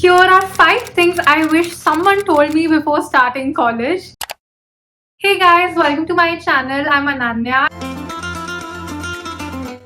Here are 5 things I wish someone told me before starting college. Hey guys, welcome to my channel. I'm Ananya.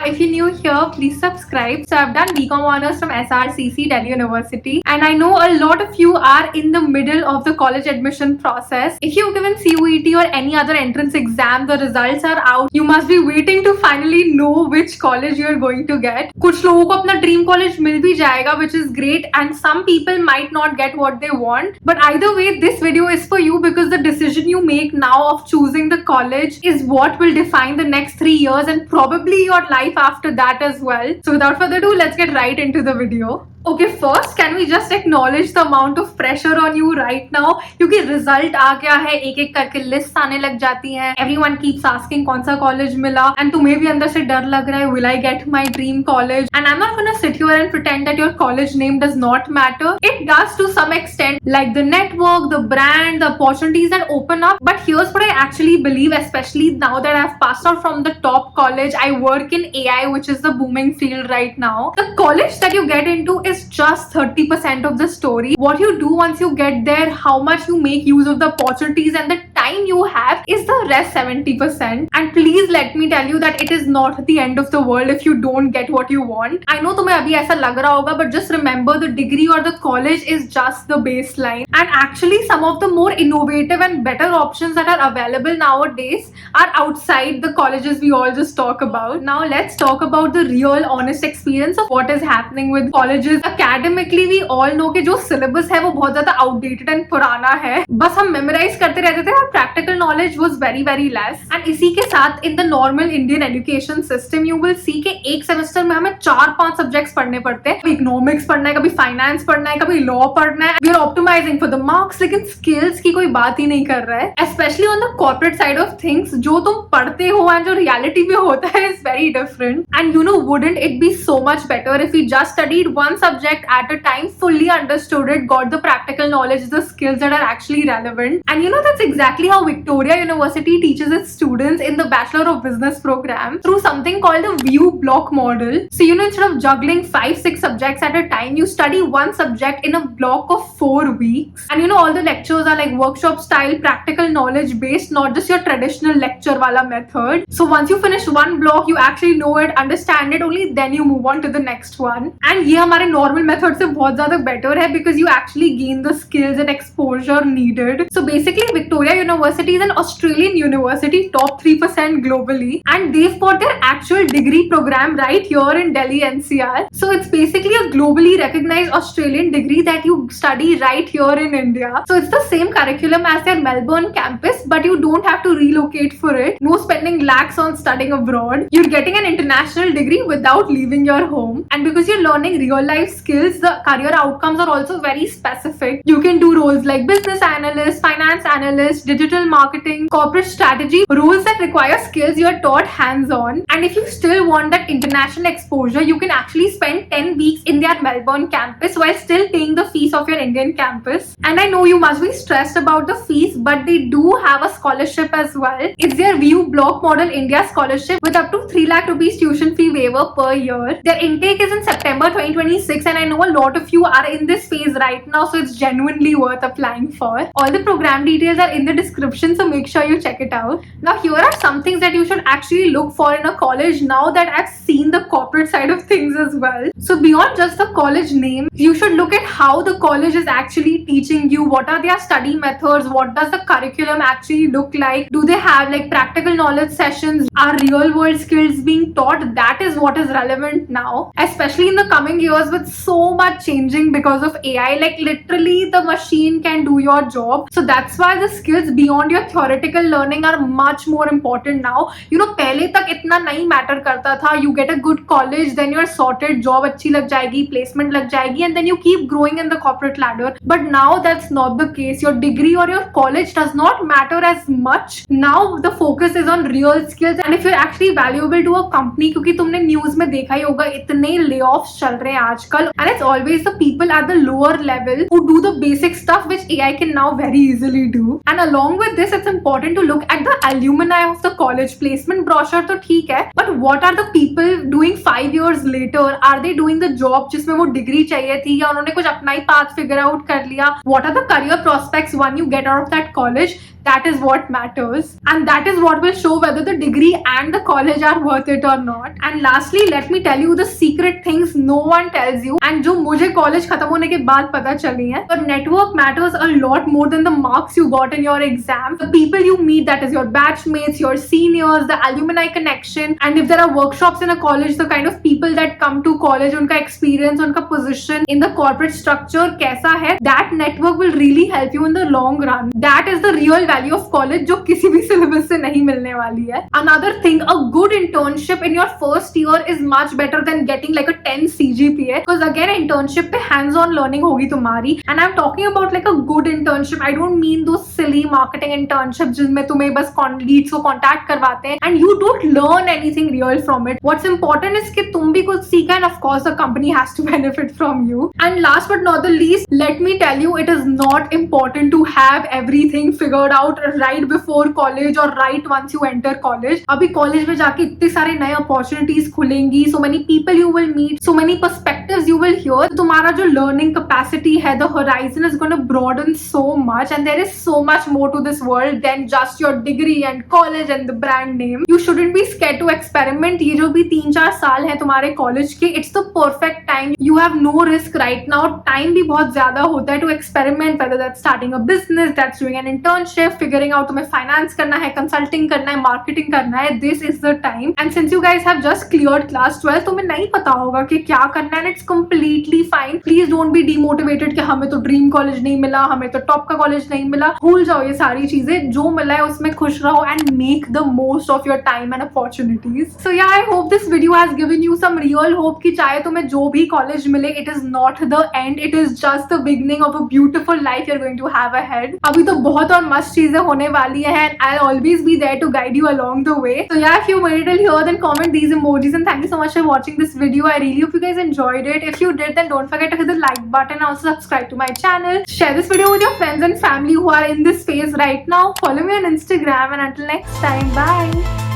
If you're new here, please subscribe. So I've done BCom Honors from SRCC, Delhi University, and I know a lot of you are in the middle of the college admission process. If you've given CUET or any other entrance exam, the results are out. You must be waiting to finally know which college you're going to get. कुछ लोगों को अपना dream college मिल भी जाएगा, which is great, and some people might not get what they want. But either way, this video is for you because the decision you make now of choosing the college is what will define the next 3 years and probably your life after that as well. So without further ado, let's get right into the video. Okay, first, can we just acknowledge the amount of pressure on you right now? क्योंकि result आ गया है, एक एक करके lists आने लग जाती हैं. Everyone keeps asking कौन सा college मिला, and तुम्हें भी अंदर से डर लग रहा है, will I get my dream college? And I'm not gonna sit here and pretend that your college name does not matter. It does to some extent, like the network, the brand, the opportunities that open up. But here's what I actually believe, especially now that I've passed out from the top college. I work in AI, which is the booming field right now. The college that you get into is just 30% of the story. What you do once you get there, how much you make use of the opportunities and the time you have is the rest 70%. And please let me tell you that it is not the end of the world if you don't get what you want. I know तुम्हें अभी ऐसा लग रहा होगा, but just remember the degree or the college is just the baseline. And actually some of the more innovative and better options that are available nowadays are outside the colleges we all just talk about. Now let's talk about the real honest experience of what is happening with colleges. Academically we all know कि जो syllabus है वो बहुत ज़्यादा outdated and पुराना है. बस हम memorize करते रहते थे और practical knowledge was very less. And इसी के साथ in the normal Indian education system you will see कि एक semester में हमें 4-5 subjects पढ़ने पड़ते हैं. कभी economics पढ़ना है, कभी finance पढ़ना है, कभी law पढ़ना है. We are optimizing for the marks, लेकिन skills की कोई बात ही नहीं कर रहा है. Especially on the corporate side of things, जो तुम पढ़ते हो and जो reality में होता है is very different. And you know, wouldn't it be so much better if we just studied one subject at a time, fully understood it, got the practical knowledge, the skills that are actually relevant? And you know, that's exactly how Victoria University teaches its students in the Bachelor of Business program through something called the VUE block model. So you know, instead of juggling 5-6 subjects at a time, you study one subject in a block of 4 weeks. And you know, all the lectures are like workshop style, practical knowledge based, not just your traditional lecture wala method. So once you finish one block, you actually know it, understand it, only then you move on to the next one. And ये हमारे normal method से बहुत ज़्यादा better है because you actually gain the skills and exposure needed. So basically Victoria University is an Australian university, top 3% globally, and they've got their actual degree program right here in Delhi NCR. So it's basically a globally recognized Australian degree that you study right here in India. So it's the same curriculum as their Melbourne campus, but you don't have to relocate for it. No spending lakhs on studying abroad. You're getting an international degree without leaving your home. And because you're learning real life skills, the career outcomes are also very specific. You can do roles like business analyst, finance analyst, digital marketing, corporate strategy, roles that require skills you're taught hands-on. And if you still want that international exposure, you can actually spend 10 weeks in their Melbourne campus while still paying the fees of your Indian campus. And I know you must be stressed about the fees, but they do have a scholarship as well. It's their VUE block model India scholarship with up to 3 lakh rupees tuition fee waiver per year. Their intake is in September 2026, and I know a lot of you are in this phase right now, so it's genuinely worth applying for. All the program details are in the description, so make sure you check it out. Now here are some things that you should actually look for in a college now that I've seen the corporate side of things as well. So beyond just the college name, you should look at how the college is actually teaching you. What are their study methods? What does the curriculum actually look like? Do they have like practical knowledge sessions? Are real world skills being taught? That is what is relevant now, especially in the coming years with so much changing because of AI. Like literally the machine can do your job. So that's why the skills beyond your theoretical learning are much more important now. You know, पहले तक इतना नहीं matter करता था. You get a good college, then you're sorted, job अच्छी लग जाएगी, placement लग जाएगी, and then you keep growing in the corporate ladder. But now that's not the case. Your degree or your college does not matter as much. Now the focus is on real skills, and if you're actually valuable to a company, क्योंकि तुमने news में देखा ही होगा इतने layoffs चल रहे हैं आजकल, and it's always the people at the lower level who do the basic stuff which AI can now very easily do. And along along with this, it's important to look at the alumni of the college. Placement brochure तो ठीक है, but what are the people doing 5 years later? Are they doing the job जिसमें वो degree चाहिए थी, या उन्होंने कुछ अपना ही path figure out कर लिया? What are the career prospects when you get out of that college? That is what matters, and that is what will show whether the degree and the college are worth it or not. And lastly, let me tell you the secret things no one tells you, and जो मुझे college खत्म होने के बाद पता चली है. Your network matters a lot more than the marks you got in your exam. The people you meet, that is your batchmates, your seniors, the alumni connection, and if there are workshops in a college, the kind of people that come to college, उनका experience, उनका position in the corporate structure कैसा है, that network will really help you in the long run. That is the real value of college, जो किसी भी syllabus से नहीं मिलने वाली है. Another thing, a good internship in your first year is much better than getting like a 10 CGPA, because again internship पे hands-on learning होगी तुम्हारी. And I'm talking about like a good internship. I don't mean those silly marketing internships जिनमें तुम्हें बस leads को contact करवाते हैं and you don't learn anything real from it. What's important is कि तुम भी कुछ सीखा, and of course the company has to benefit from you. And last but not the least, let me tell you, it is not important to have everything figured out right before college or right once you enter college. अभी college में जाके इतने सारे नए opportunities खुलेंगी, so many people you will meet, so many perspectives you will hear. तुम्हारा जो learning capacity है, the horizon is going to broaden so much, and there is so much more to this world than just your degree and college and the brand name. You shouldn't be scared to experiment. ये जो भी 3-4 साल है तुम्हारे college के, it's the perfect time. You have no risk right now. Time भी बहुत ज्यादा होता है to experiment, whether that's starting a business, that's doing an internship, figuring out तुम्हें finance करना है, consulting करना है, marketing करना है. This is the time. And since you guys have just cleared class 12, तुम्हें नहीं पता होगा कि क्या करना है, and it's completely fine. Please don't be demotivated कि हमें तो dream college नहीं मिला, हमें तो top का college नहीं मिला. भूल जाओ ये सारी चीजें. जो मिला है उसमें खुश रहो and make the most of your time and opportunities. So yeah, I hope this video has given you some real hope कि चाहे तुम्हें जो भी college मिले, it is not the end. It is just the beginning of a beautiful life you're going to have ahead. अभी तो बहुत और मस्त चीजें होने वाली है, and I'll always be there to guide you along the way. So yeah, if you made it till here, then comment these emojis, and thank you so much for watching this video. I really hope you guys enjoyed it. If you did, then don't forget to hit the like button and also subscribe to my channel. Share this video with your friends and family who are in this phase right now. Follow me on Instagram, and until next time, bye.